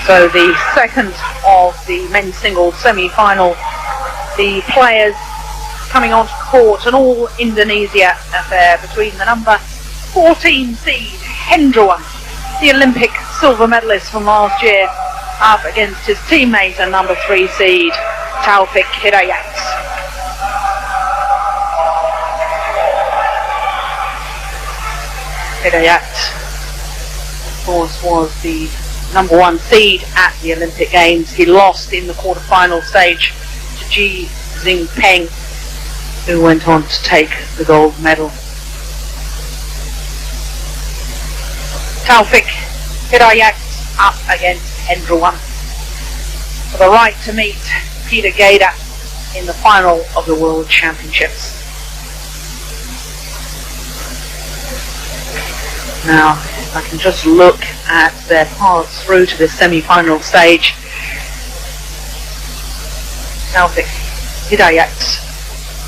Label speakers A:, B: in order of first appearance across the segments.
A: So the second of the men's singles semi-final, the players coming onto court, an all Indonesia affair between the number 14 seed Hendrawan, the Olympic silver medalist from last year, up against his teammate and number 3 seed Taufik Hidayat. Hidayat, of course, was the number 1 seed at the Olympic Games. He lost in the quarter-final stage to Ji Xingpeng, who went on to take the gold medal. Taufik Hidayat up against Hendrawan for the right to meet Peter Gader in the final of the World Championships. Now, if I can just look at their paths through to this semi-final stage. Taufik Hidayat,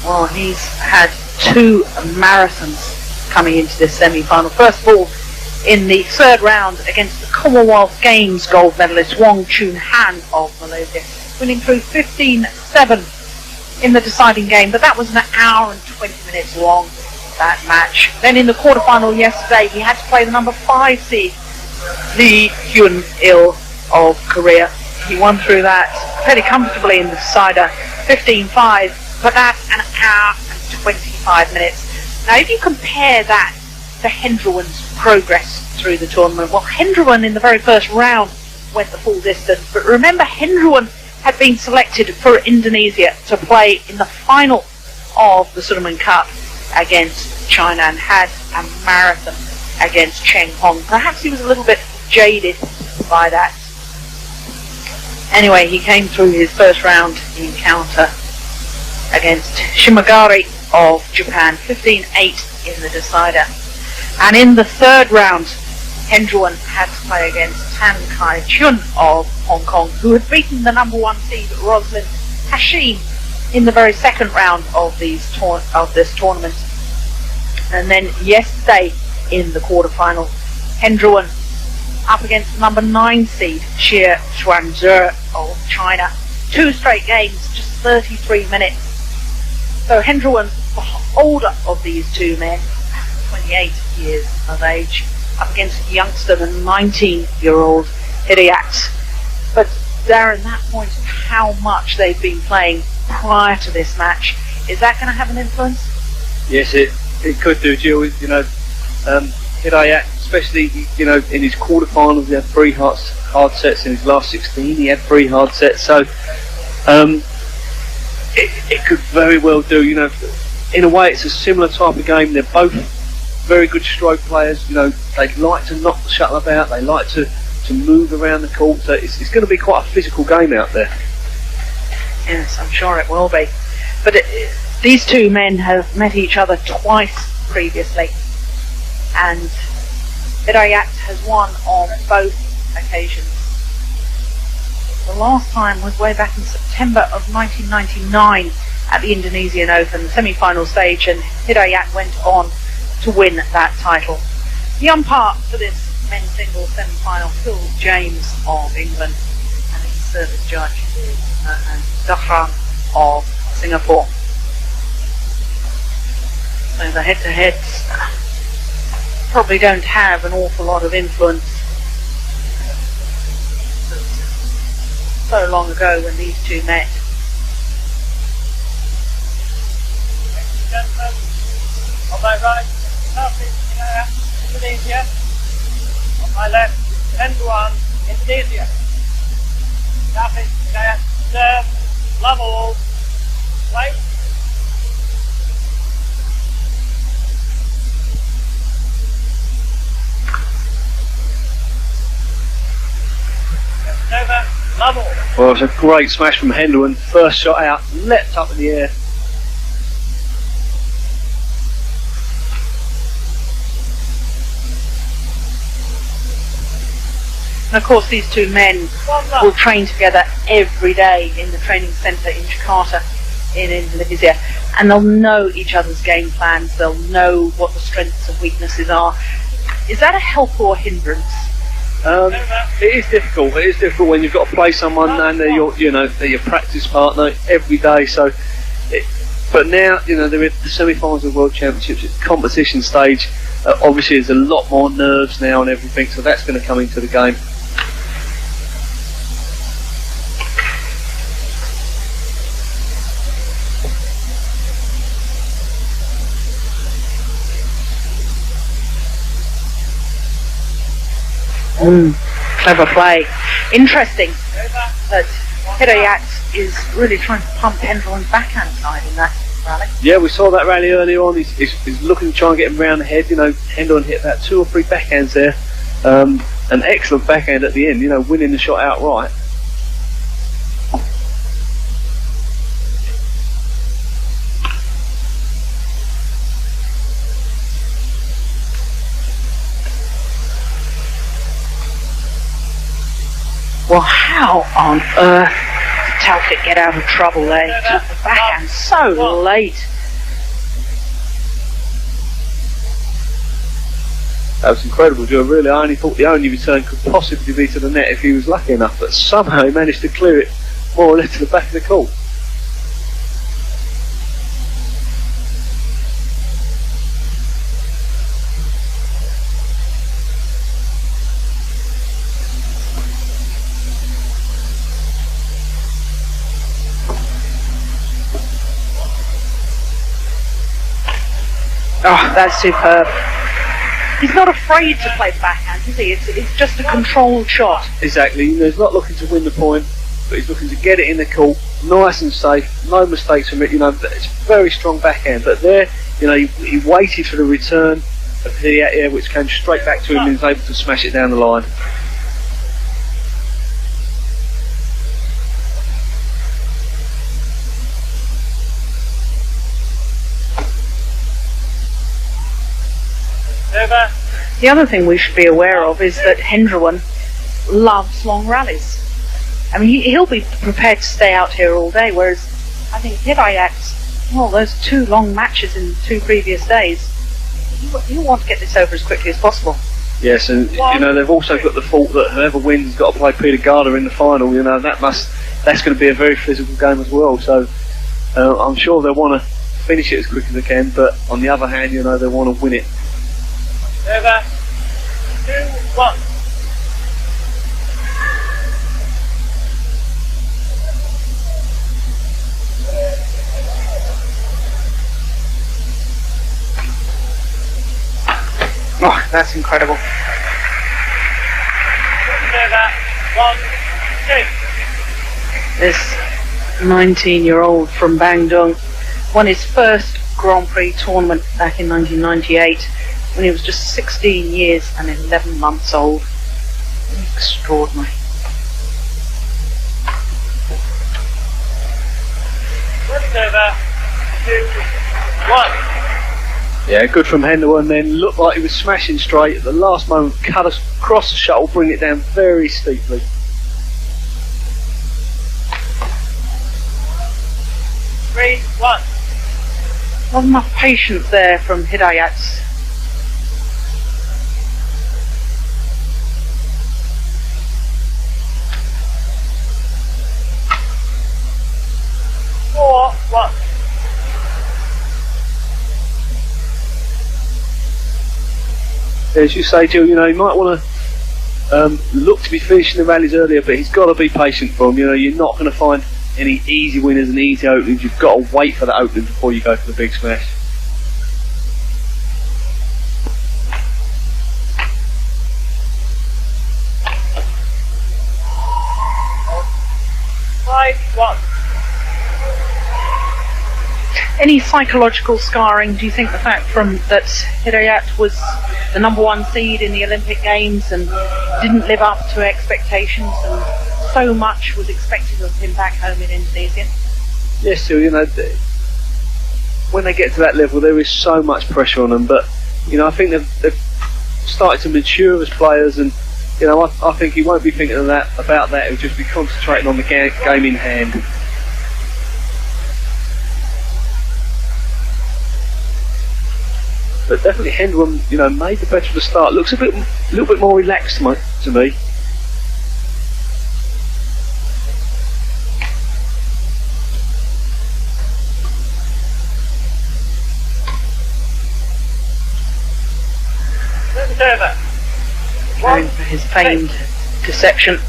A: well, he's had 2 marathons coming into this semi-final. First of all, in the third round against the Commonwealth Games gold medalist Wong Chun Han of Malaysia, winning through 15-7 in the deciding game, but that was an hour and 20 minutes long, that match. Then in the quarterfinal yesterday, he had to play the number 5 seed Lee Hyun-il of Korea. He won through that fairly comfortably in the decider, 15-5, but that's an hour and 25 minutes. Now, if you compare that to Hendrawan's progress through the tournament, well, Hendrawan in the very first round went the full distance, but remember, Hendrawan had been selected for Indonesia to play in the final of the Sudirman Cup against China and had a marathon against Cheng Hong. Perhaps he was a little bit jaded by that. Anyway, he came through his first round encounter against Shimagari of Japan, 15-8 in the decider. And in the third round, Hendrawan had to play against Tan Kai Chun of Hong Kong, who had beaten the number 1 seed Roslyn Hashim in the very second round of this tournament. And then yesterday in the quarterfinal, Hendrawan up against the number 9 seed Xie Xuanzhe of China. 2 straight games, just 33 minutes. So Hendrawan, the older of these 2 men, 28 years of age, up against youngster, the 19-year-old Hidayat. But Darren, that points to how much they've been playing prior to this match. Is that going to have an influence?
B: Yes, it could do, Jill. You know, Hidayat, especially, you know, in his quarterfinals, he had 3 hard sets. In his last 16, he had 3 hard sets. So it could very well do. You know, in a way, it's a similar type of game. They're both very good stroke players. You know, they like to knock the shuttle about. They like to move around the court. So it's going to be quite a physical game out there.
A: Yes, I'm sure it will be. But these 2 men have met each other twice previously, and Hidayat has won on both occasions. The last time was way back in September of 1999 at the Indonesian Open semi-final stage, and Hidayat went on to win that title. The umpire for this men's singles semi-final, Phil James of England, and his service judge is Dahran of Singapore. So the head-to-heads probably don't have an awful lot of influence. So long ago when these 2 met.
C: Gentlemen, on my right, Taufik Hidayat, Indonesia. On my left, Hendrawan, Indonesia. Taufik Hidayat, serve, love all, play. Over, love all.
B: Well, it's a great smash from Hendrawan. First shot out, leapt up in the air.
A: And of course, these 2 men will train together every day in the training centre in Jakarta in Indonesia, and they'll know each other's game plans. They'll know what the strengths and weaknesses are. Is that a help or a hindrance
B: It is difficult. It is difficult when you've got to play someone and they're your, they're your practice partner every day. So, but now, they're in the semi-finals of World Championships. It's competition stage. Obviously, there's a lot more nerves now and everything, so that's going to come into the game.
A: Clever play. Interesting that Hidayat is really trying to pump Hendrion's backhand side in that rally.
B: Yeah, we saw that rally earlier on. He's looking to try and get him round the head. Hendrion hit about 2 or 3 backhands there. An excellent backhand at the end, winning the shot outright.
A: Well, how on earth did Taufik get out of trouble there? He took the backhand so late.
B: That was incredible, Joe. Really, I only thought the only return could possibly be to the net if he was lucky enough, but somehow he managed to clear it more or less to the back of the court.
A: Oh, that's superb. He's not afraid to play backhand, is he? It's just a controlled shot.
B: Exactly. He's not looking to win the point, but he's looking to get it in the court, nice and safe, no mistakes from it. It's a very strong backhand, but there, he waited for the return of Hidayat here, which came straight back to him and was able to smash it down the line.
A: The other thing we should be aware of is that Hendrion loves long rallies. I mean, he'll be prepared to stay out here all day, whereas I think Hidayat, those 2 long matches in 2 previous days, he'll want to get this over as quickly as possible.
B: Yes, and they've also got the fault that whoever wins has got to play Peter Garda in the final. That's going to be a very physical game as well. So I'm sure they'll want to finish it as quick as they can, but on the other hand, they want to win it.
C: Over. 2-1.
A: Oh, that's incredible.
C: Over. 1-2.
A: This 19-year-old from Bandung won his first Grand Prix tournament back in 1998. When he was just 16 years and 11 months old. Extraordinary.
C: Over. 2-1.
B: Yeah, good from Hendrion then. Looked like he was smashing straight. At the last moment, cut across the shuttle, bring it down very steeply.
C: 3-1.
A: Not enough patience there from Hidayat.
C: 4-1.
B: As you say, Jill, he might want to look to be finishing the rallies earlier, but he's got to be patient for him. You're not going to find any easy winners and easy openings. You've got to wait for that opening before you go for the big smash.
A: Any psychological scarring, do you think, the fact that Hidayat was the #1 seed in the Olympic Games and didn't live up to expectations, and so much was expected of him back home in Indonesia?
B: Yes, Jill, when they get to that level there is so much pressure on them, but I think they've started to mature as players, and I think he won't be thinking about that. He'll just be concentrating on the game in hand. But definitely Hendron, you know, made the better of the start. Looks a little bit more relaxed to me.
C: Server.
A: Going for his famed deception.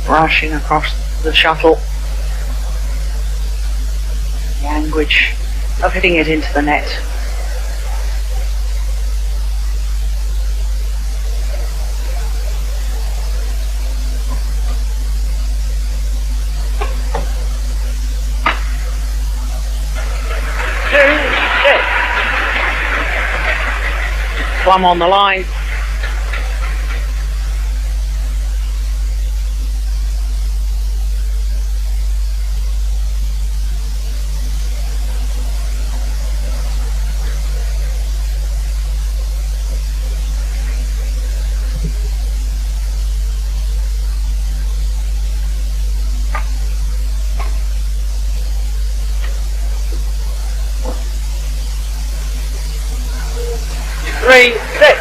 A: Rushing across the shuttle. The anguish of hitting it into the net. Plum on the line.
C: Three, six.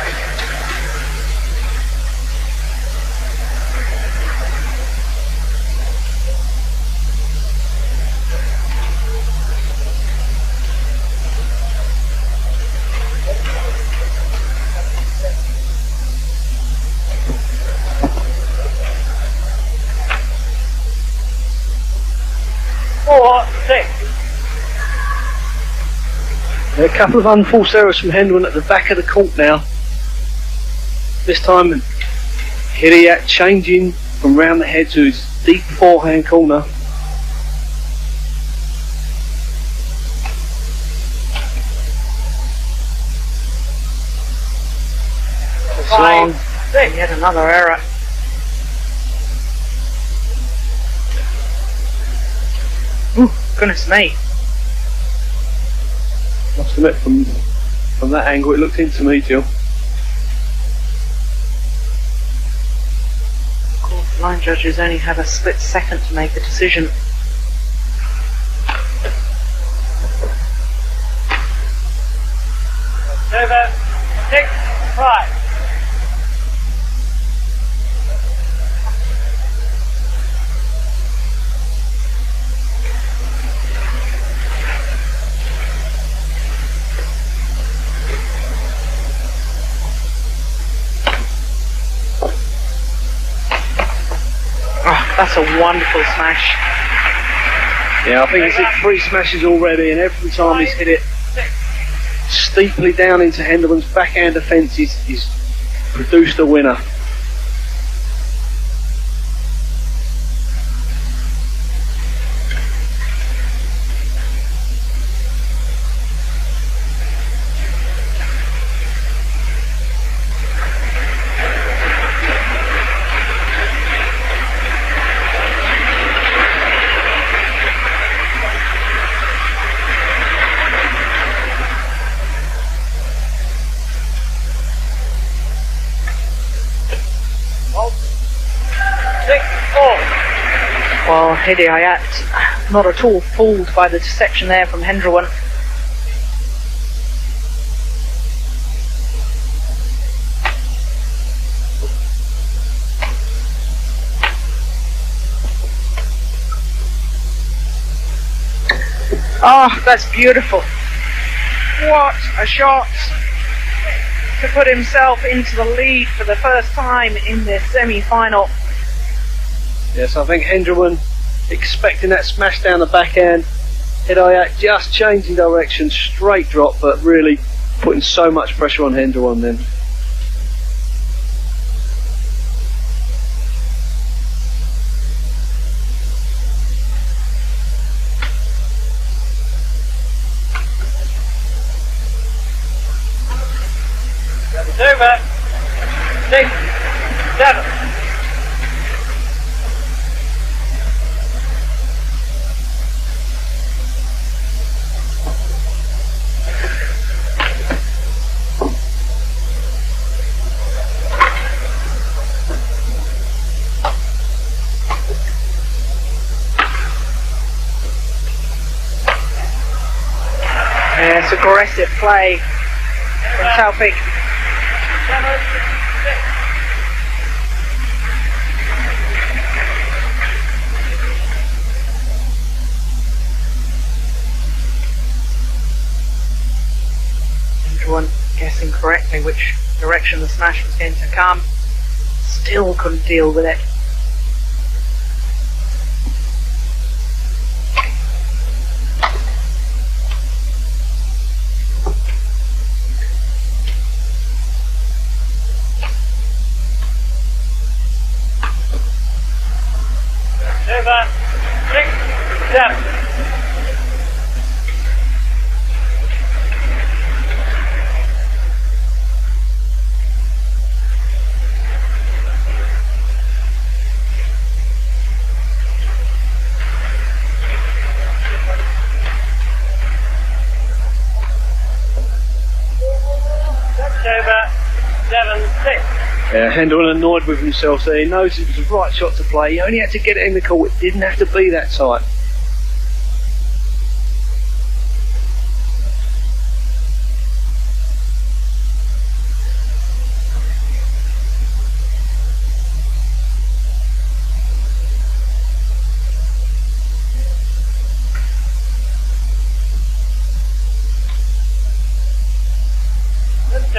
C: Four, six.
B: A couple of unforced errors from Hendron at the back of the court now. This time Hidayat changing from round the head to his deep forehand corner.
A: Long. Yet another error. Ooh, goodness me.
B: Must admit, from that angle it looked into me, Jill.
A: Of course, line judges only have a split second to make a decision.
C: Server. 6-5.
A: Oh, that's a wonderful smash.
B: Yeah, I think he's hit 3 smashes already, and every time he's hit it steeply down into Hendron's backhand defence, he's produced a winner.
A: Well, Hidayat not at all fooled by the deception there from Hendron. Oh, that's beautiful. What a shot to put himself into the lead for the first time in this semi-final.
B: Yes, I think Hendron expecting that smash down the backhand. Hidayat just changing direction, straight drop, but really putting so much pressure on Hendron then.
C: Server. 6, 7.
A: Nice aggressive play from Taufik.
C: 7, 6.
A: Everyone guessing correctly which direction the smash was going to come. Still couldn't deal with it.
C: Over. 6, 7. Over 7, 6.
B: Yeah, Hendren annoyed with himself there. He knows it was the right shot to play. He only had to get it in the court. It didn't have to be that tight.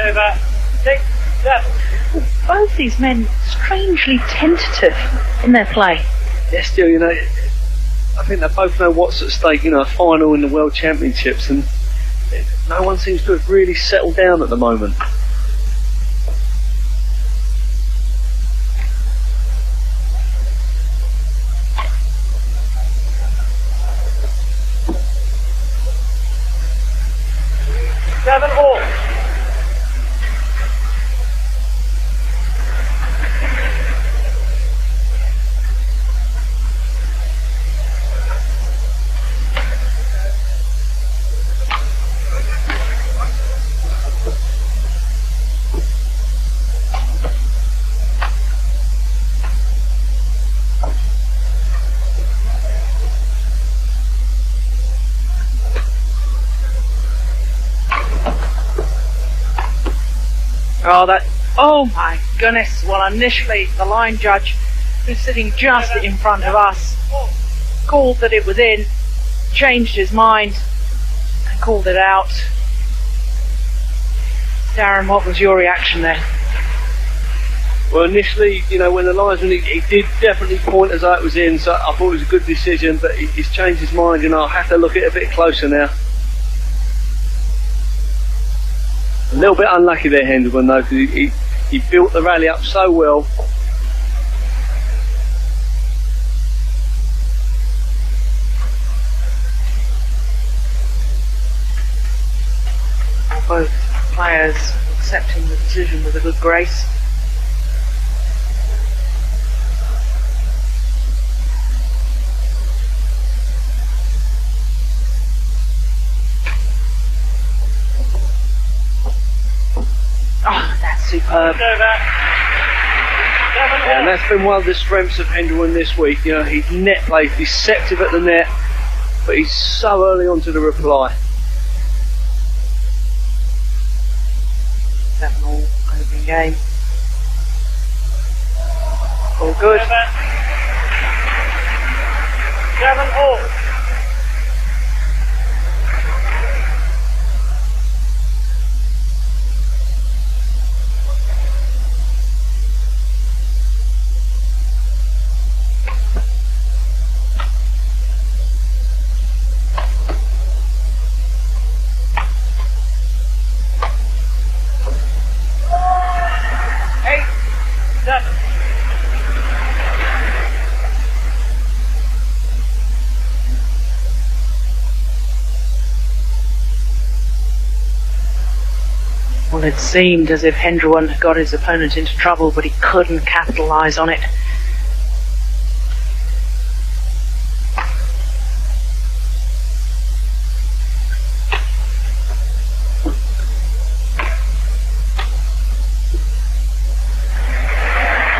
C: Over 6, 7.
A: Both these men strangely tentative in their play.
B: They're still, you know, I think they both know what's at stake, you know, a final in the World Championships, and no one seems to have really settled down at the moment.
C: Seven all.
A: Oh my goodness. Well, initially the line judge, who's sitting just in front of us, called that it was in, changed his mind and called it out. Darren, what was your reaction there?
B: Well, initially, you know, when the linesman, he did definitely point as though it was in, so I thought it was a good decision, but he's changed his mind, you know. I'll have to look at it a bit closer now. A little bit unlucky there, Hendren, though, because he built the rally up so well.
A: Both players accepting the decision with a good grace. Oh, that's superb.
B: And that's been one of the strengths of Hendren this week. You know, his net play, deceptive at the net, but he's so early on to the reply.
A: 7-all opening game. All good.
C: 7-all.
A: Well, it seemed as if Hendren had got his opponent into trouble, but he couldn't capitalise on it.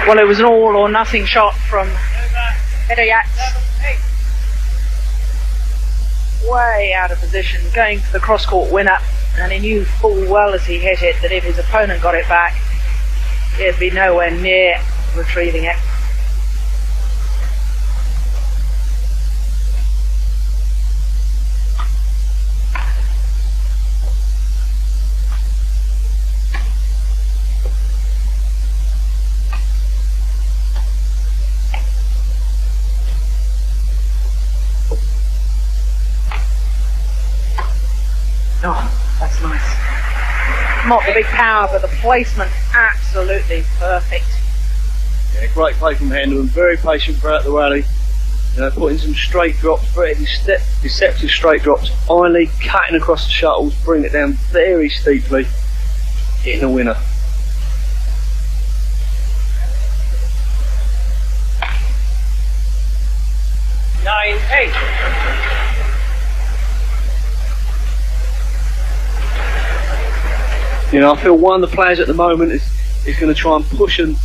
A: Well, it was an all or nothing shot from Hidayat. way out of position, going for the cross-court winner, and he knew full well as he hit it that if his opponent got it back, he'd be nowhere near retrieving it. Oh, that's nice. Not the big power, but the placement absolutely perfect.
B: Yeah, great play from Henderson, very patient throughout the rally. Putting some straight drops, very deceptive straight drops, finally cutting across the shuttles, bring it down very steeply, hitting a winner.
C: Nine, 8.
B: I feel one of the players at the moment is going to try and push and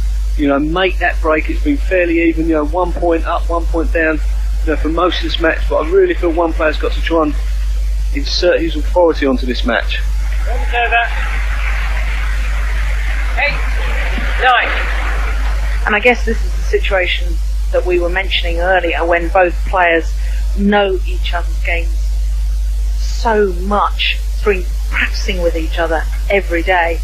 B: make that break. It's been fairly even, 1 point up, 1 point down, for most of this match. But I really feel one player's got to try and insert his authority onto this match.
C: It's over. 8, 9.
A: And I guess this is the situation that we were mentioning earlier, when both players know each other's games so much through practicing with each other every day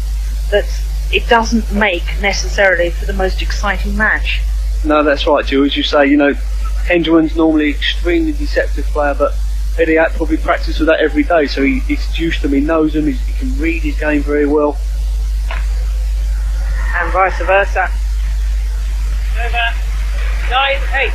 A: that it doesn't make necessarily for the most exciting match.
B: No, that's right, Jill. As you say, Hendren's normally an extremely deceptive player, but Hidayat probably practices with that every day, so he's used to him, he knows him, he can read his game very well.
A: And vice versa.
C: Over. 9, 8.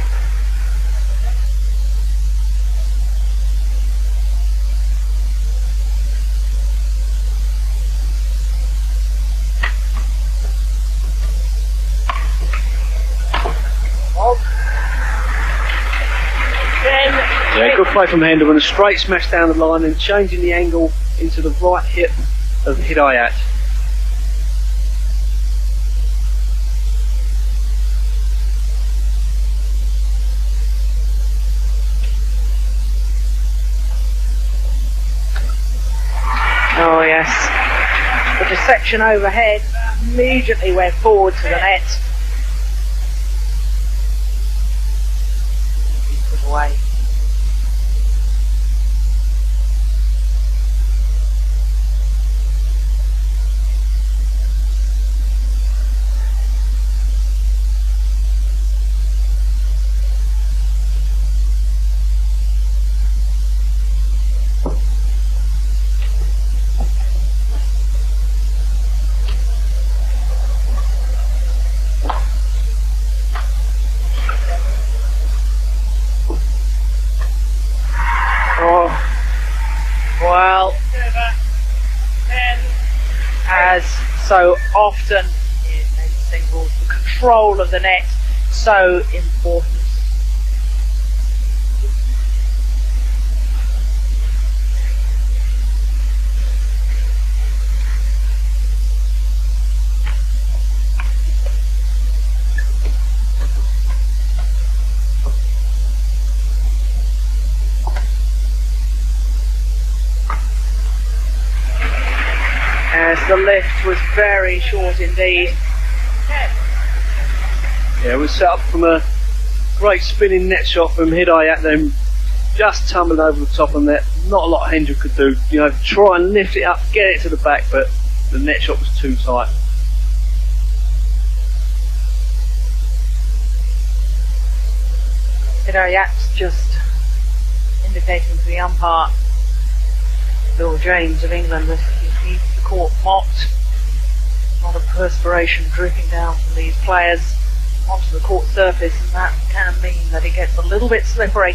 B: Yeah, good play from Henderson, a straight smash down the line and changing the angle into the right hip of Hidayat.
A: Oh yes, the deception overhead immediately went forward to the net. He put away. Well, as so often in men's singles, the control of the net so important. As the lift was very short indeed.
B: Yeah, it was set up from a great spinning net shot from Hidayat, then just tumbling over the top of the net. Not a lot Hendra could do. Try and lift it up, get it to the back, but the net shot was too tight.
A: Hidayat's just indicating to the umpire, Bill James of England, that he needs the court mopped. A lot of perspiration dripping down from these players onto the court surface, and that can mean that it gets a little bit slippery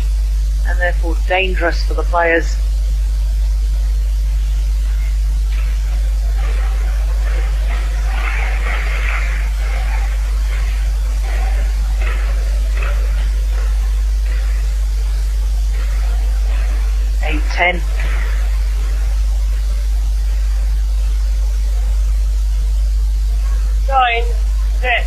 A: and therefore dangerous for the players. Eight, 10.
C: Nine, 10.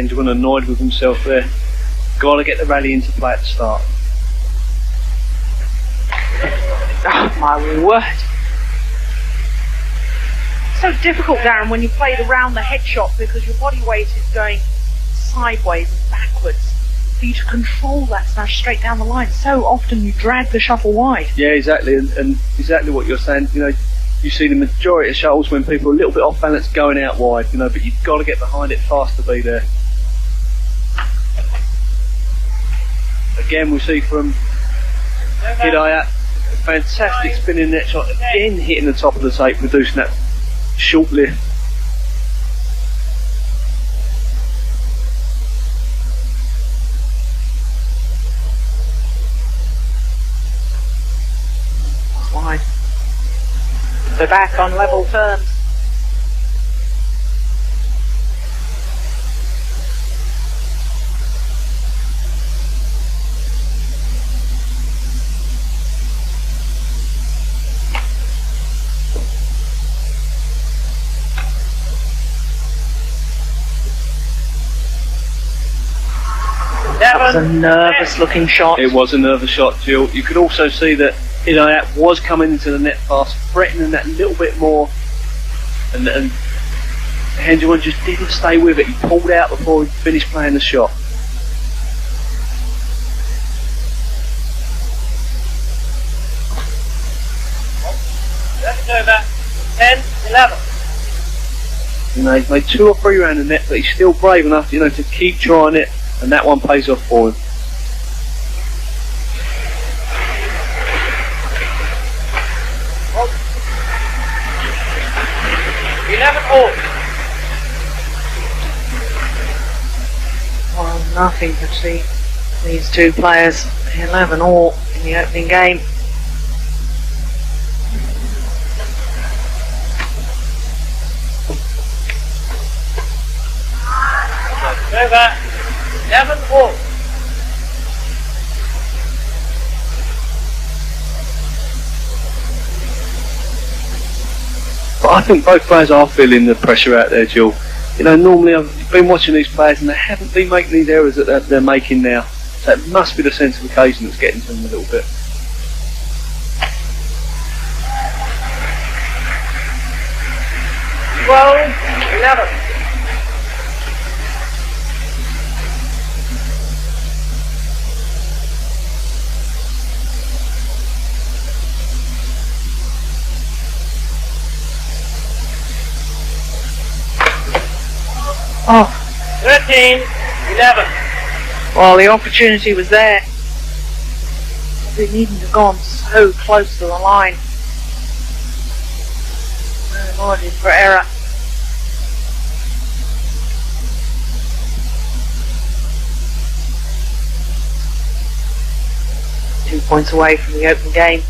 B: Henderson annoyed with himself there. Got to get the rally into play at the start.
A: Oh my word. So difficult, Darren, when you play around the head shot because your body weight is going sideways and backwards. For you to control that smash straight down the line, so often you drag the shuttle wide.
B: Yeah, exactly, and exactly what you're saying. You know, you see the majority of shuttles when people are a little bit off balance going out wide, you know, but you've got to get behind it fast to be there. Again, we see from Hidayat, a fantastic spinning net shot, again hitting the top of the tape, reducing that short lift.
A: Wide. So back on level terms. That was a nervous looking shot.
B: It was a nervous shot, Jill. You could also see that Hidayat was coming into the net fast, threatening that a little bit more, and Henderson just didn't stay with it. He pulled out before he finished playing the shot.
C: That's over. 10, 11.
B: You know, he's made 2 or 3 around the net, but he's still brave enough, you know, to keep trying it, and that one pays off for him.
A: Well, nothing between these two players. 11 all in the opening game.
C: Over. 11 all.
B: But I think both players are feeling the pressure out there, Jill. You know, normally I've been watching these players and they haven't been making these errors that they're making now. So it must be the sense of occasion that's getting to them a little bit.
C: Well, 11.
A: Oh,
C: 13, 11.
A: well, the opportunity was there. They needn't have gone so close to the line. No margin for error. Two points away from the open game.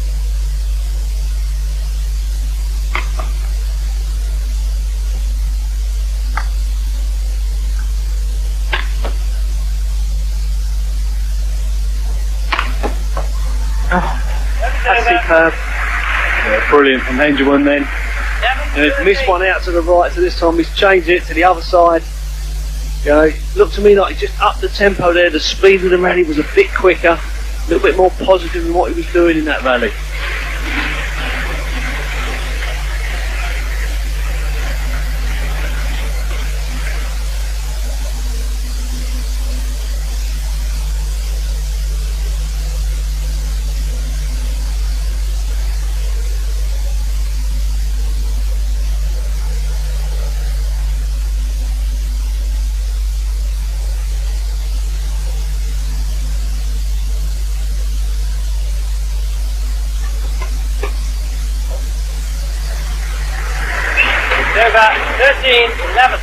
A: That's superb.
B: Yeah, brilliant from Henderson then. And he's missed one out to the right, so this time he's changed it to the other side. You know, it looked to me like he just upped the tempo there. The speed of the rally was a bit quicker, a little bit more positive than what he was doing in that rally.
C: Over. 13, 11.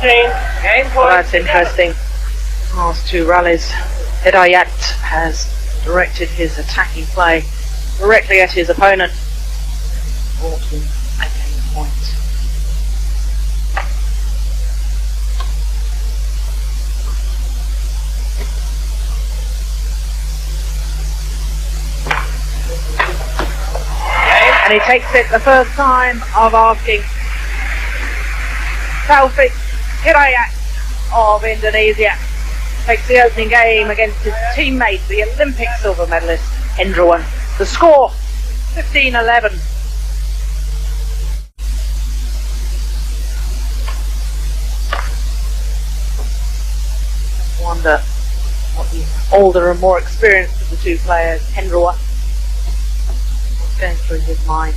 C: Game point.
A: Well, that's interesting. Last two rallies, Hidayat has directed his attacking play directly at his opponent. 14 a game point. And he takes it the first time of asking. Taufik Hidayat of Indonesia takes the opening game against his teammate, the Olympic silver medalist, Hendrawan. The score, 15-11. I wonder what the older and more experienced of the two players, Hendrawan, what's going through his mind.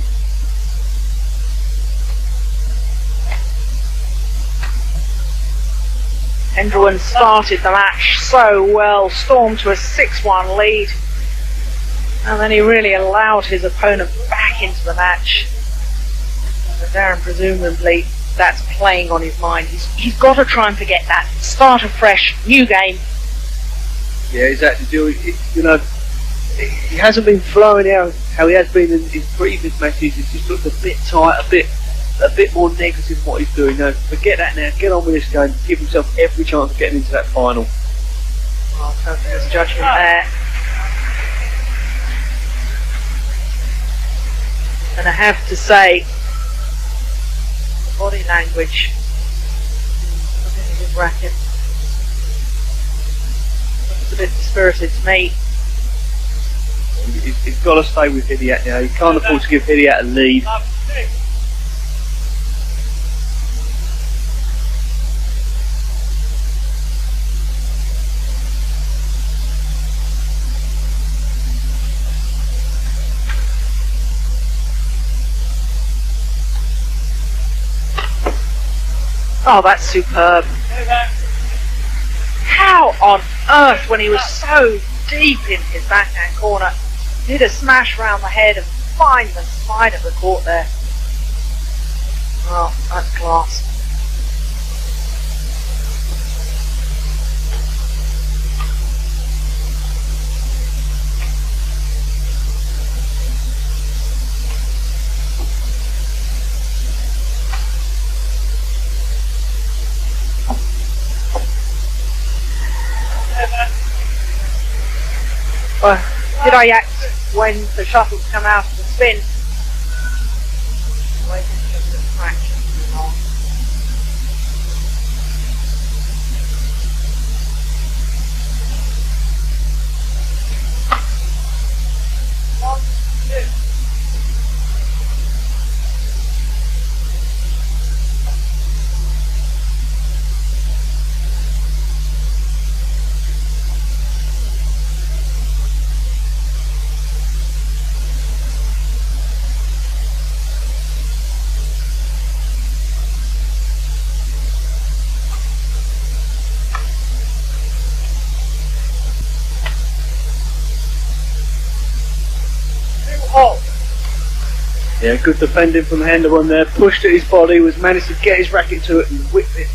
A: Hendrawan started the match so well, stormed to a 6-1 lead, and then he really allowed his opponent back into the match. So Darren, presumably that's playing on his mind. He's got to try and forget that. Start afresh, new game.
B: Yeah, exactly. You know, he hasn't been flowing out how he has been in his previous matches. He's just looked a bit tight, a bit more negative in what he's doing. No, forget that now. Get on with this game. Give himself every chance of getting into that final.
A: Well, Taufik judgment there. And I have to say, the body language in his racket looks a bit dispirited to me.
B: He's got to stay with Hidayat now. He can't afford to give Hidayat a lead.
A: Oh, that's superb. How on earth, when he was so deep in his backhand corner, did a smash round the head and find the side of the court there? Oh, that's class. Hidayat, when the shuttles come out of the spin, waiting for the fraction too long.
B: Yeah, good defending from Henderson there. Pushed at his body, was managed to get his racket to it and whip it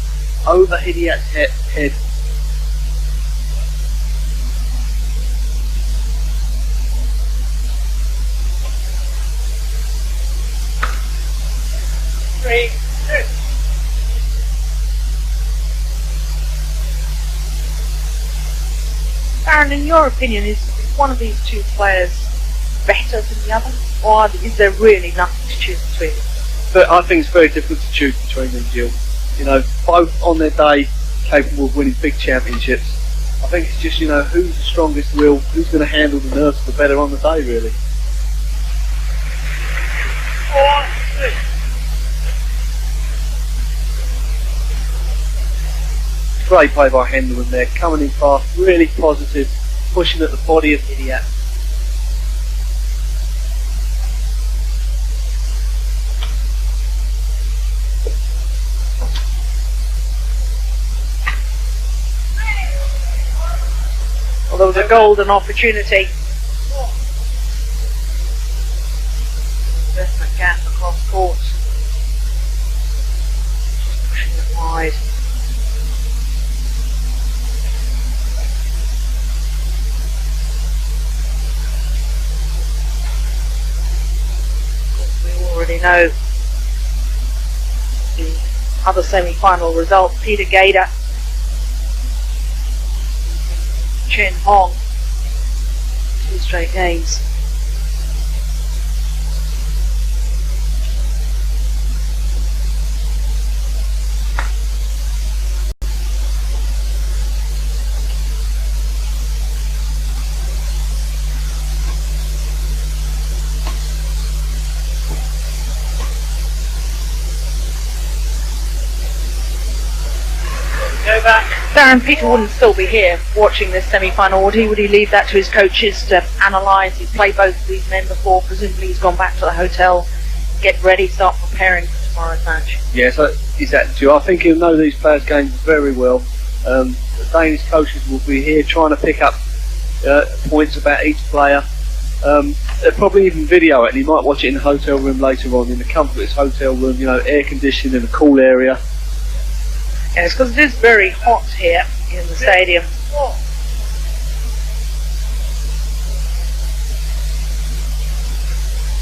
B: over Hidayat's head.
A: Darren, in your opinion, is one of these two players better than the other, or is there really nothing to choose between them?
B: But I think it's very difficult to choose between them, Jill. You know, both on their day capable of winning big championships. I think it's just, you know, who's the strongest will, who's going to handle the nerves the better on the day, really.
C: 4-6.
B: Great play by Henderson there, coming in fast, really positive, pushing at the body of Hidayat.
A: Well, there was a golden opportunity. Investment gap across court. Just pushing it wide. Of course, we already know the other semi-final result. Peter Gader, Chen Hong, 2 straight games.
C: Over.
A: Darren, Peter wouldn't still be here watching this semi-final, would he? Would he leave that to his coaches to analyse? He's played both of these men before. Presumably he's gone back to the hotel, get ready, start preparing for tomorrow's match.
B: Yeah, so exactly. I think he'll know these players' games very well. The Danish coaches will be here trying to pick up points about each player. They'll probably even video it, and he might watch it in the hotel room later on, in the comfort of his hotel room, you know, air conditioned in a cool area.
A: Yes, because it is very hot here in the stadium.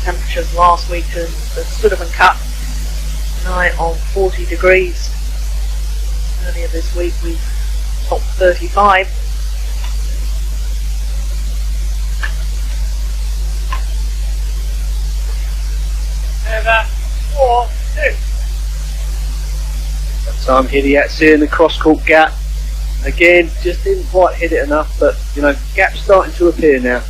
A: Temperatures last week in the Sudirman Cup, nigh on 40 degrees. Earlier this week we topped 35.
C: Over. 4-2.
B: That time Hidayat seeing the cross-court gap. Again, just didn't quite hit it enough, but, you know, gap's starting to appear now.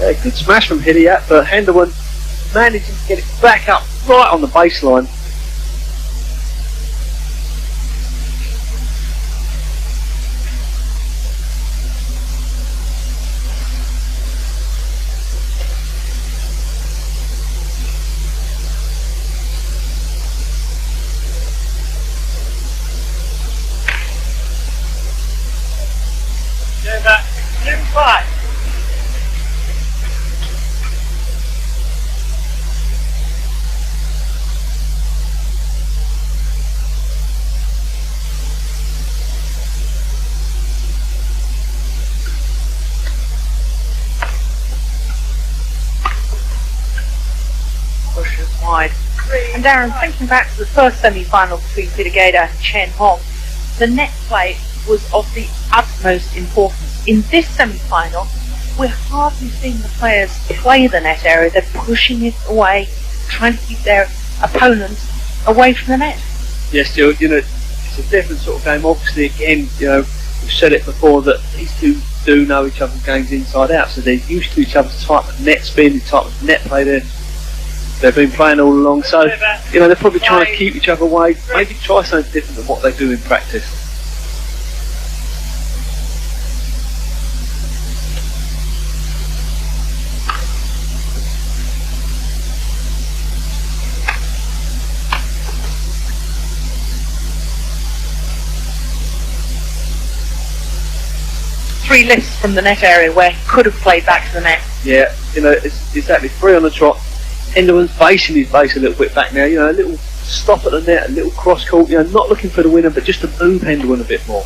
B: Yeah, good smash from Hidayat, but Henderson managing to get it back up right on the baseline.
C: Over. 2-5.
A: Pushes wide. And Darren, thinking back to the first semi-final between Peter Gader and Chen Hong, the net play was of the utmost importance. In this semi-final, we're hardly seeing the players play the net area. They're pushing it away, trying to keep their opponents away from the net.
B: Yes, you know, it's a different sort of game. Obviously, again, you know, we've said it before that these two do know each other's games inside out, so they're used to each other's type of net spin, the type of net play they've been playing all along. So, you know, they're probably trying to keep each other away, maybe try something different than what they do in practice.
A: Three lifts from the net area where he could have played back to the net.
B: Yeah, you know, it's exactly 3 on the trot. Henderson's facing his base a little bit back now, you know, a little stop at the net, a little cross court, you know, not looking for the winner, but just to move Henderson a bit more.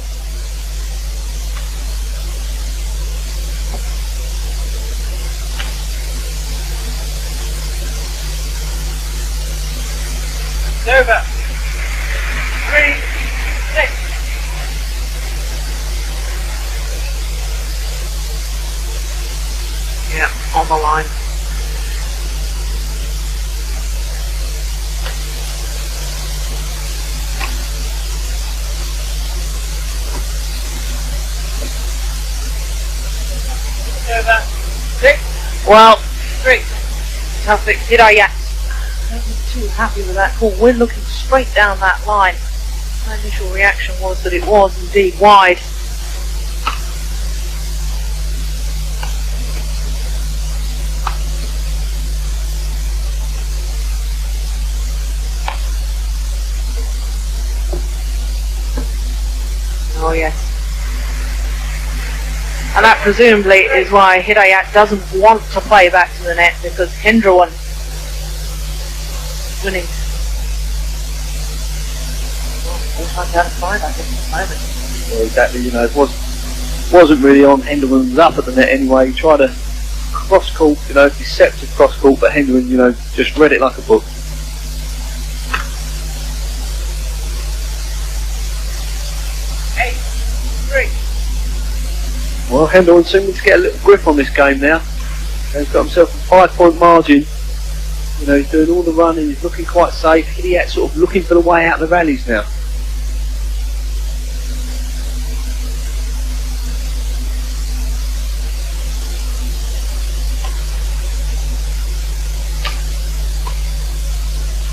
C: Over. 3-6.
A: Yeah, on the line.
C: Over. 6.
A: Well,
C: 3.
A: Taufik Hidayat wasn't too happy with that call. We're looking straight down that line. My initial reaction was that it was indeed wide. Oh yes. And that presumably is why Hidayat doesn't want to play back to the net, because Henderson winning. Well, 4 times out of 5, I think, at the moment.
B: Yeah, exactly, you know, it wasn't really on. Henderson was up at the net anyway. He tried a cross court, you know, deceptive cross court, but Henderson, you know, just read it like a book. Well, Henderson seeming to get a little grip on this game now. He's got himself a 5-point margin. You know, he's doing all the running, he's looking quite safe. Hidayat sort of looking for the way out of the rallies now.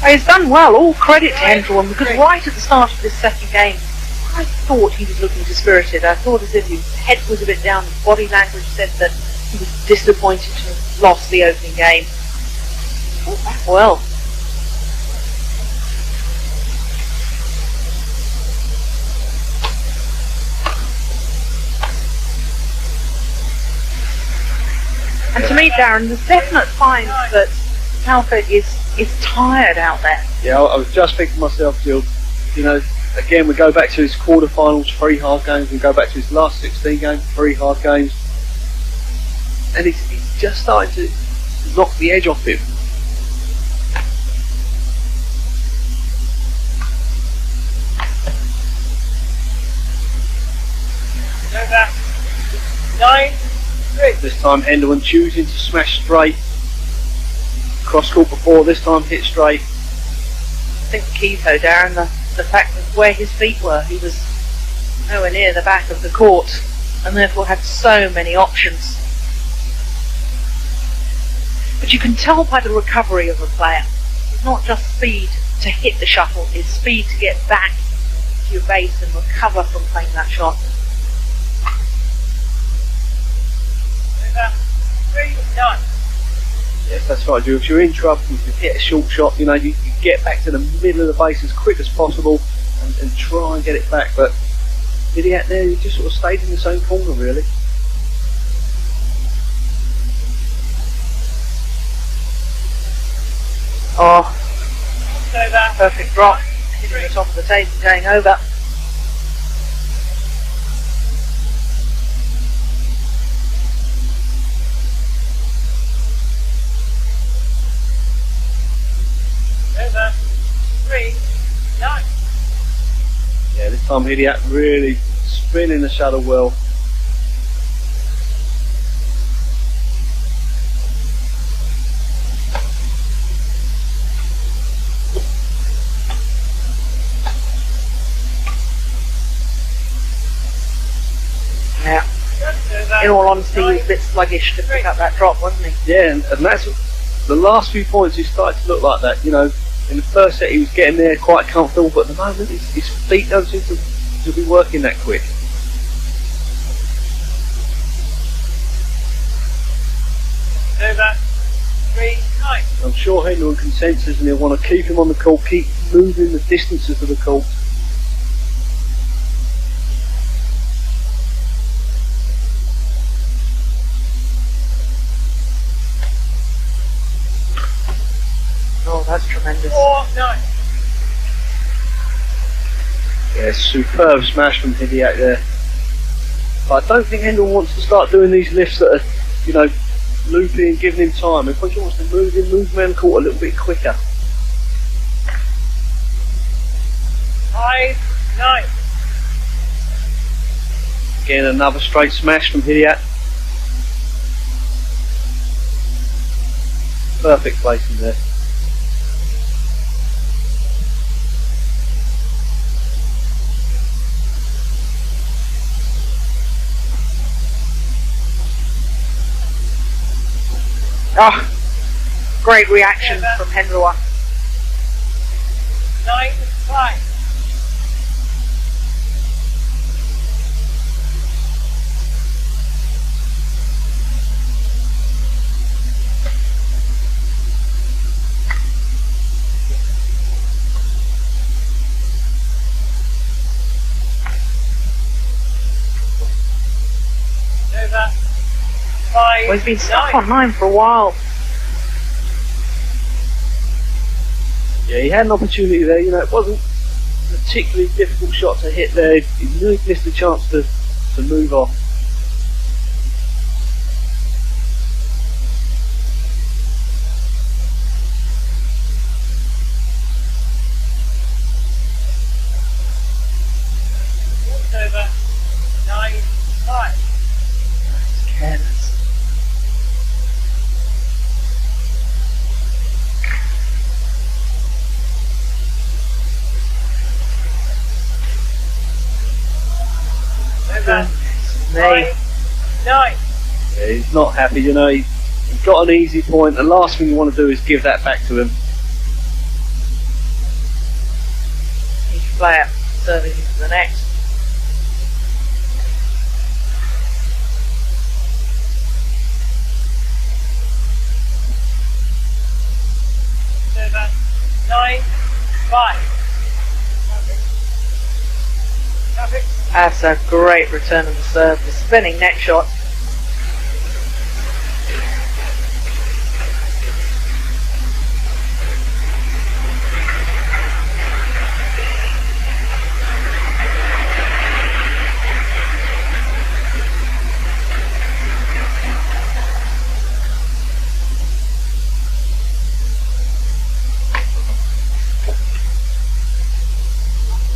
A: He's done well, all credit to Hendrell, because right at the start of this second game, I thought he was looking dispirited. I thought as if his head was a bit down, his body language said that he was disappointed to have lost the opening game. Fought back well. And to me, Darren, there's definite signs that Taufik is tired out there.
B: Yeah, I was just thinking to myself, Jill, you know, again we go back to his quarterfinals, 3 hard games, we go back to his last 16 games, 3 hard games, and he's just starting to knock the edge off him.
C: Over. 9-3.
B: This time Henderson choosing to smash straight. Cross court before, this time hit straight.
A: I think the key though, Darren, the fact that where his feet were, he was nowhere near the back of the court and therefore had so many options. But you can tell by the recovery of a player, it's not just speed to hit the shuttle, it's speed to get back to your base and recover from playing that shot.
C: Over. 3-9.
B: Yes, that's right, Drew. If you're in trouble, you can hit a short shot, you know, you get back to the middle of the base as quick as possible and try and get it back. But Hidayat there, he just sort of stayed in the same corner, really.
A: Oh,
C: Over.
A: perfect drop. Hitting the top of the table, going over.
C: Over. 3-9.
B: Yeah, this time Hidayat really spinning the shuttle well.
A: Yeah. In all honesty, he was a bit sluggish to pick up that drop, wasn't he?
B: Yeah, and that's the last few points he started to look like that. You know, in the first set he was getting there quite comfortable, but at the moment his feet don't seem to be working that quick.
C: Over. 3-9.
B: I'm sure Henderson can sense this and he'll want to keep him on the court, keep moving the distances of the court.
A: Oh, that's tremendous.
C: 4-9.
B: Yeah, superb smash from Hidayat there. But I don't think Henderson wants to start doing these lifts that are, you know, looping and giving him time. If he wants to move around the court a little bit quicker.
C: 5-9.
B: Again, another straight smash from Hidayat. Perfect placing there.
A: Oh, great reaction from Hendrell.
C: 9-5. Over. 5.
A: Well, he's been stuck on 9 for a while.
B: Yeah, he had an opportunity there, you know, it wasn't a particularly difficult shot to hit there. He really missed the chance to move off.
C: Over. 9-5.
A: Careless. me.
C: 9.
B: Yeah, he's not happy, you know. He's got an easy point. The last thing you want to do is give that back to him.
A: Each player serving into the next.
C: Over 9, 5. Traffic.
A: That's a great return of the serve, the spinning net shot.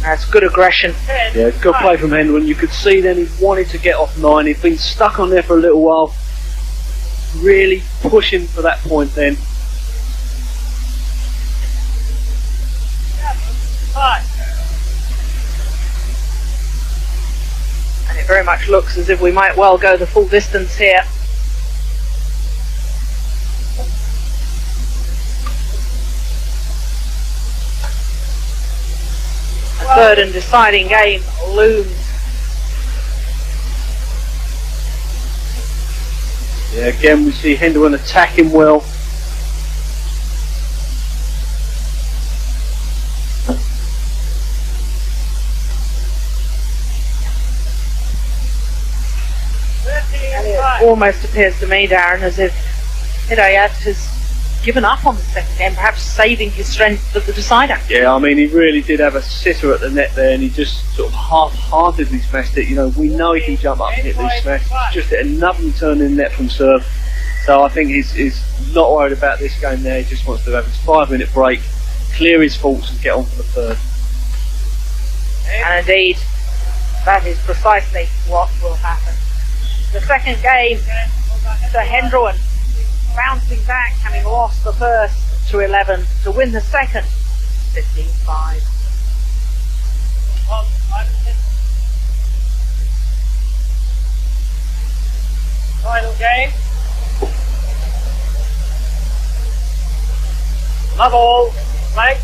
A: That's good aggression.
C: 10.
B: Yeah, good play from Hendron. You could see then he wanted to get off 9. He'd been stuck on there for a little while. Really pushing for that point then.
C: 5.
A: And it very much looks as if we might well go the full distance here. A third and deciding game looms.
B: Yeah, again we see Hendron attacking well.
A: And it almost appears to me, Darren, as if Hidayat has given up on the second game, perhaps saving his strength for the decider.
B: Yeah, I mean, he really did have a sitter at the net there, and he just sort of half-heartedly smashed it. You know, we know he can jump up and hit these smashes. Just hit another return in net from serve. So I think he's not worried about this game there. He just wants to have his 5-minute break, clear his faults, and get on for the third.
A: And indeed, that is precisely what will happen. The second game, Sir Hendron bouncing back, having lost the first to 11, to win the second 15-5.
C: Final game. Love all. Play.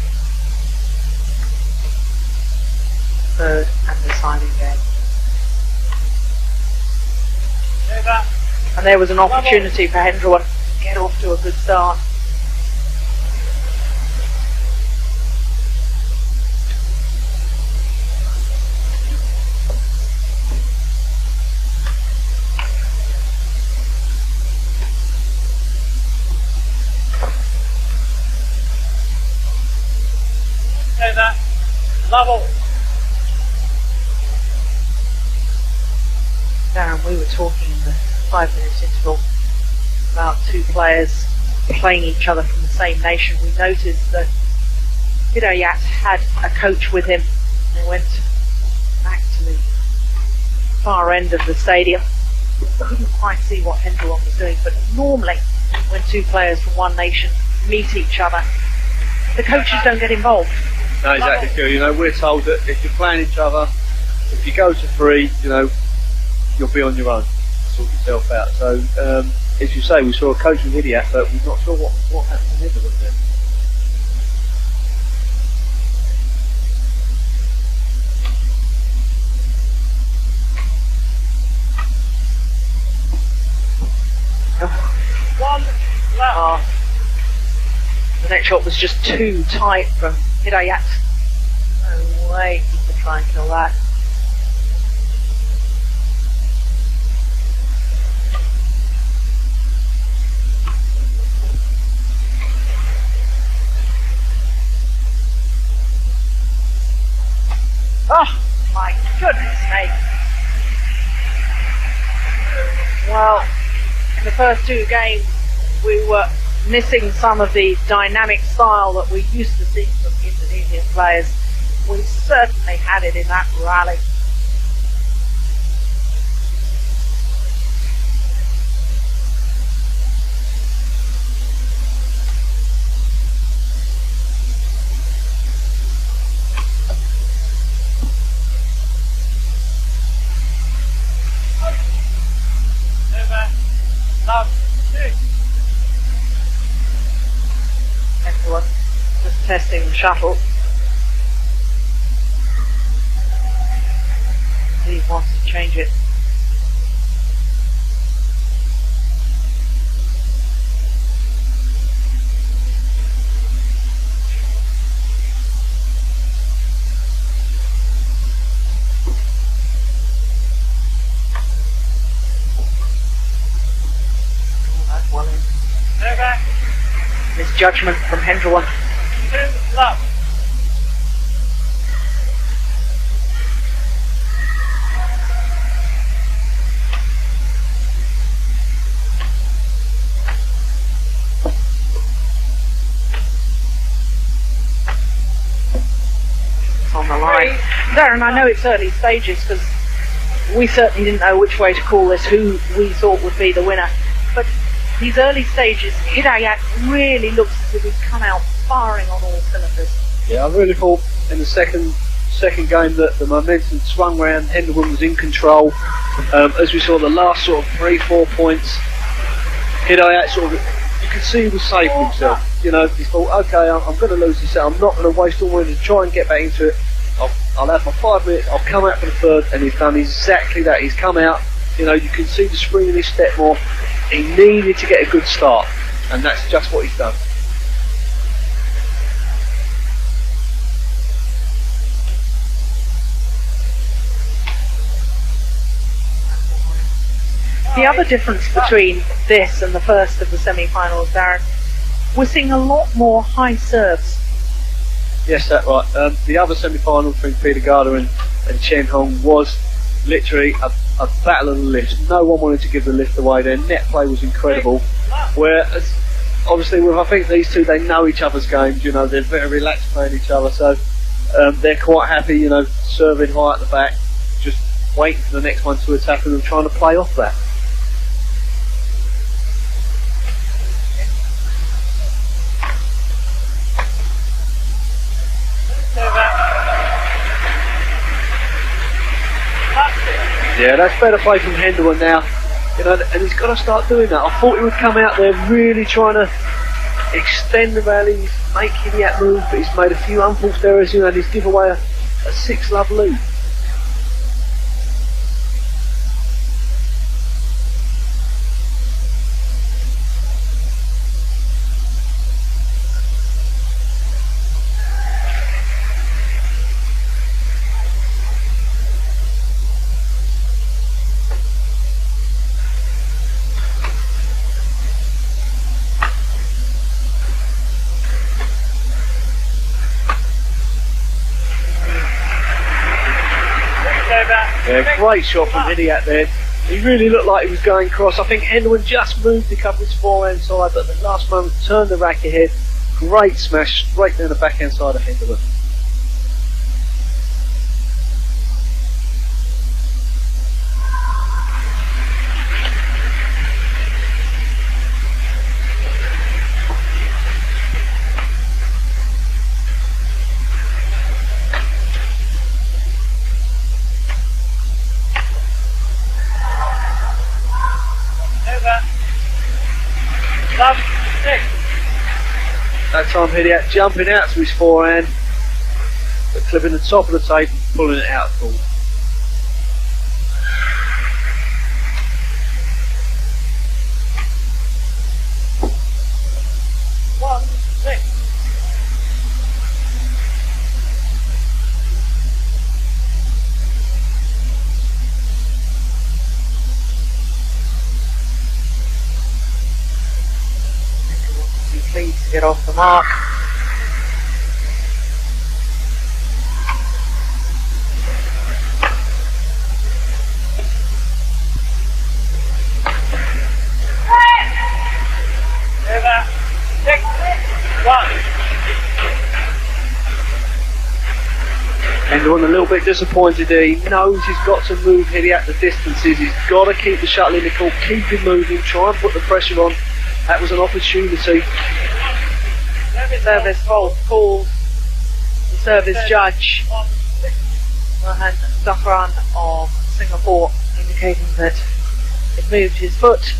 A: Third and deciding game.
C: Over.
A: And there was an opportunity for Hendron to get off to a good start.
C: Over. Level.
A: Darren, we were talking in the 5-minute interval about two players playing each other from the same nation. We noticed that Hidayat had a coach with him. They went back to the far end of the stadium. Couldn't quite see what Hendron was doing, but normally when two players from one nation meet each other, the coaches don't get involved.
B: No, exactly true. You know, we're told that if you're playing each other, if you go to 3, you know, you'll be on your own, sort yourself out. So, as you say, we saw a coach with Hidayat, but we're not sure what happened to Hendron there.
C: One left.
A: The next shot was just too tight from Hidayat. No way he could try and kill that. Oh my goodness me. Well, in the first two games we were missing some of the dynamic style that we used to see from Indonesian players. We certainly had it in that rally. testing the shuttle. He wants to change it. Misjudgment from Hendrewin.
C: 2 love.
A: It's on the line. Darren, I know it's early stages because we certainly didn't know which way to call this, who we thought would be the winner. But these early stages, Hidayat really looks as if he's come out firing on all cylinders.
B: Yeah, I really thought in the second game that the momentum swung round, Hendrewin was in control. As we saw the last sort of 3-4 points, Hidayat sort of, you could see he was safe with himself. You know, he thought, okay, I'm going to lose this set, I'm not going to waste all my energy to try and get back into it. I'll have my 5 minutes, I'll come out for the third, and he's done exactly that. He's come out, you know, you can see the spring in his step more. He needed to get a good start, and that's just what he's done.
A: The other difference between this and the first of the semi-finals, Darren, we're seeing a lot more high serves.
B: Yes, that's right. The other semi-final between Peter Gardner and Chen Hong was literally a battle of the lifts. No one wanted to give the lift away. Their net play was incredible. Whereas, obviously, I think these two, they know each other's games. You know, they're very relaxed playing each other, so they're quite happy. You know, serving high at the back, just waiting for the next one to attack and trying to play off that. Yeah, that's better play from Hendrewin now, you know, and he's got to start doing that. I thought he would come out there really trying to extend the rallies, make Hidayat move, but he's made a few unforced errors, you know, and he's given away a 6-love lead. Yeah, great shot from Hidayat there. He really looked like he was going cross. I think Hendrewin just moved to cover his forehand side, but at the last moment turned the rack ahead. Great smash straight down the backhand side of Hendrewin. That time Hidayat jumping out to his forehand, but clipping the top of the tape and pulling it out full.
A: Please to get off the mark.
C: Over 6, 1.
B: Hendrewin a little bit disappointed there. He knows he's got to move Hidayat the distances. He's got to keep the shuttle in the court, keep him moving, try and put the pressure on. That was an opportunity.
A: Service fault called. The service judge, Mohan Zafran of Singapore, indicating that it moved his foot.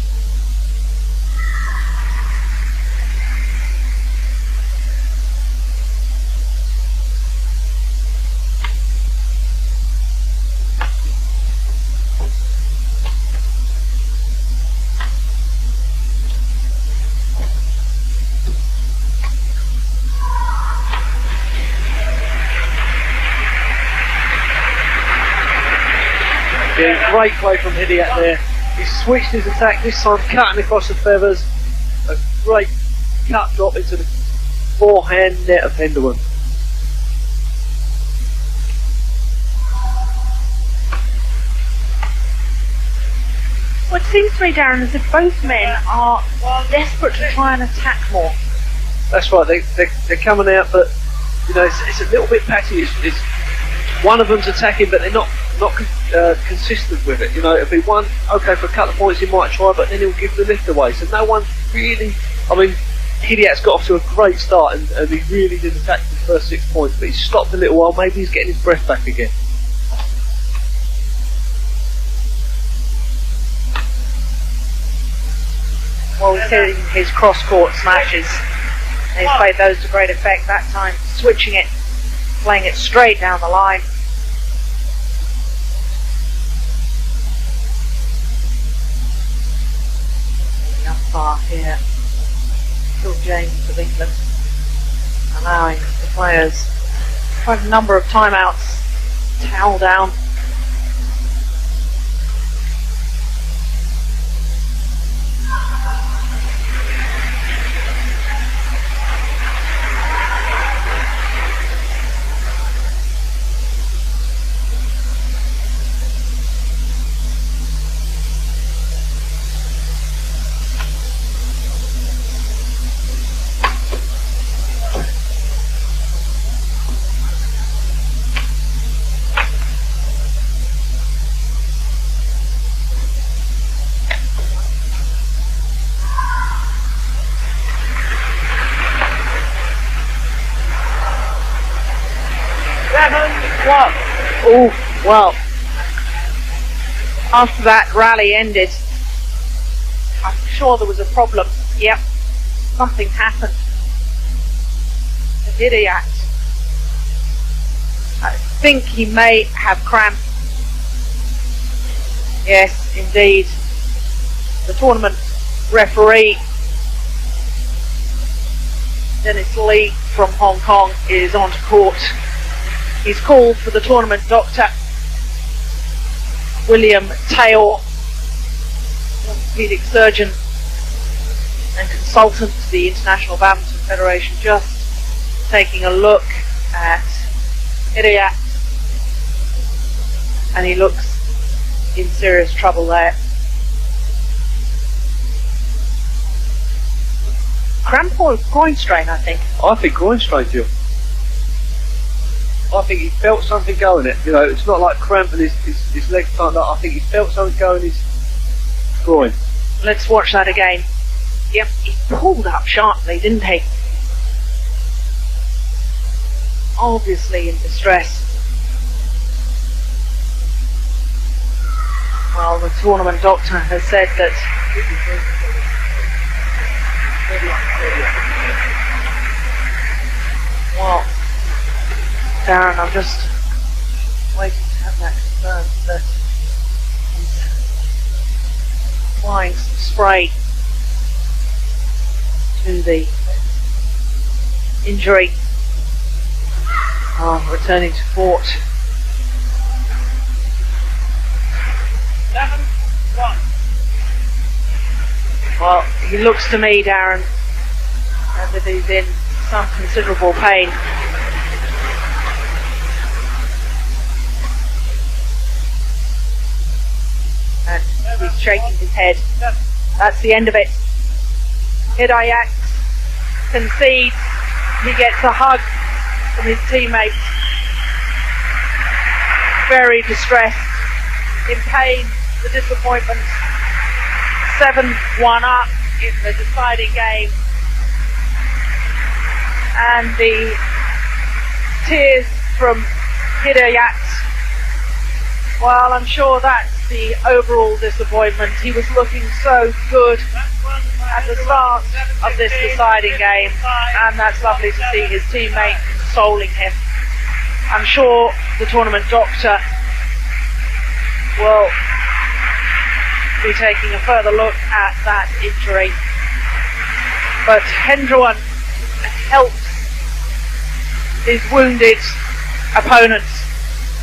B: Yeah, great play from Hidayat there. He switched his attack this time, cutting across the feathers. A great cut drop into the forehand net of Henderson.
A: Well, it seems to me, Darren, as if both men are desperate to try and attack more.
B: That's right, they're coming out, but you know it's a little bit patchy. It's one of them's attacking, but they're not consistent with it. You know, it'll be one, okay, for a couple of points he might try, but then he'll give the lift away. So no one's really, I mean, Hidayat's got off to a great start and he really did attack the first 6 points, but he stopped a little while, maybe he's getting his breath back again.
A: Well, he's hitting his cross-court smashes. He's played those to great effect that time, switching it, playing it straight down the line. Up far here, Phil James of England, allowing the players quite a number of timeouts, towel down. Oh, well, after that rally ended, I'm sure there was a problem. Yep, something happened. Hidayat, I think he may have cramp. Yes, indeed. The tournament referee, Dennis Lee from Hong Kong, is on court. He's called for the tournament doctor, William Taylor, orthopedic surgeon and consultant to the International Badminton Federation, just taking a look at Hidayat, and he looks in serious trouble there. Cramp or groin strain, I think.
B: I think groin strain, Jill. I think he felt something going in it. You know, it's not like cramp and his legs can't. I think he felt something going in his groin.
A: Let's watch that again. Yep, he pulled up sharply, didn't he? Obviously in distress. Well, the tournament doctor has said that well, Darren, I'm just waiting to have that confirmed that he's applying some spray to the injury. Returning to court.
C: 7-1.
A: Well, he looks to me, Darren, as if he's in some considerable pain. And he's shaking his head. That's the end of it. Hidayat concedes. He gets a hug from his teammates. Very distressed, in pain, the disappointment. 7-1 up in the deciding game. And the tears from Hidayat. Well, I'm sure that's the overall disappointment. He was looking so good at the start of this deciding game, and that's lovely to see his teammate consoling him. I'm sure the tournament doctor will be taking a further look at that injury. But Hendron helps his wounded opponent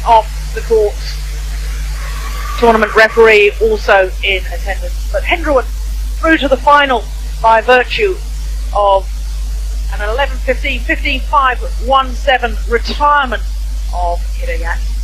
A: off the court. tournament referee also in attendance. But Hendra through to the final by virtue of an 11-15, 15-5, 1-7 retirement of Hidayat.